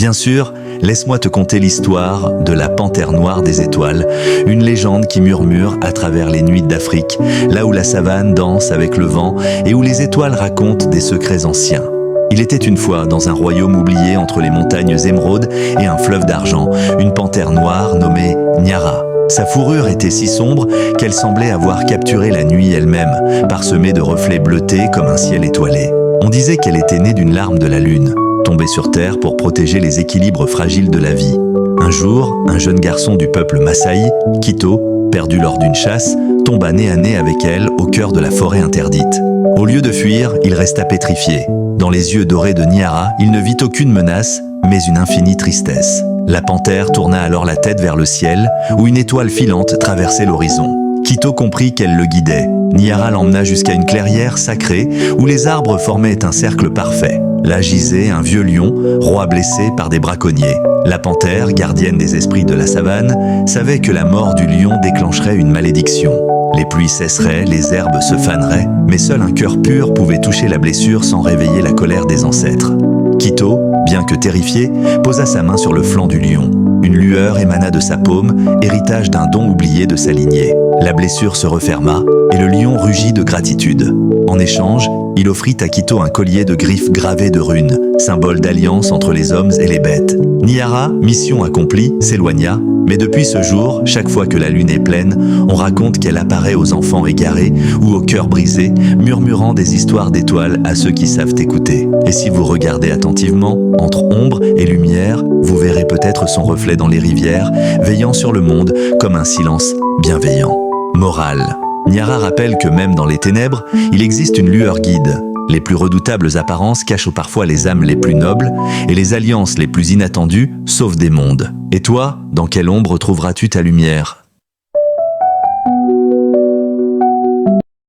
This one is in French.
Bien sûr, laisse-moi te conter l'histoire de la panthère noire des étoiles, une légende qui murmure à travers les nuits d'Afrique, là où la savane danse avec le vent et où les étoiles racontent des secrets anciens. Il était une fois, dans un royaume oublié entre les montagnes émeraudes et un fleuve d'argent, une panthère noire nommée Nyara. Sa fourrure était si sombre qu'elle semblait avoir capturé la nuit elle-même, parsemée de reflets bleutés comme un ciel étoilé. On disait qu'elle était née d'une larme de la lune, tombée sur terre pour protéger les équilibres fragiles de la vie. Un jour, un jeune garçon du peuple Maasai, Kito, perdu lors d'une chasse, tomba nez à nez avec elle au cœur de la forêt interdite. Au lieu de fuir, il resta pétrifié. Dans les yeux dorés de Nyara, il ne vit aucune menace, mais une infinie tristesse. La panthère tourna alors la tête vers le ciel, où une étoile filante traversait l'horizon. Kito comprit qu'elle le guidait. Nyara l'emmena jusqu'à une clairière sacrée, où les arbres formaient un cercle parfait. Là gisait un vieux lion, roi blessé par des braconniers. La panthère, gardienne des esprits de la savane, savait que la mort du lion déclencherait une malédiction. Les pluies cesseraient, les herbes se faneraient, mais seul un cœur pur pouvait toucher la blessure sans réveiller la colère des ancêtres. Kito, bien que terrifié, posa sa main sur le flanc du lion. Une lueur émana de sa paume, héritage d'un don oublié de sa lignée. La blessure se referma et le lion rugit de gratitude. En échange, il offrit à Kito un collier de griffes gravées de runes, symbole d'alliance entre les hommes et les bêtes. Nyara, mission accomplie, s'éloigna, mais depuis ce jour, chaque fois que la lune est pleine, on raconte qu'elle apparaît aux enfants égarés ou aux cœurs brisés, murmurant des histoires d'étoiles à ceux qui savent écouter. Et si vous regardez attentivement, entre ombre et lumière, vous verrez peut-être son reflet dans les rivières, veillant sur le monde comme un silence bienveillant. Morale. Nyara rappelle que même dans les ténèbres, il existe une lueur guide. Les plus redoutables apparences cachent parfois les âmes les plus nobles et les alliances les plus inattendues sauvent des mondes. Et toi, dans quelle ombre trouveras-tu ta lumière ?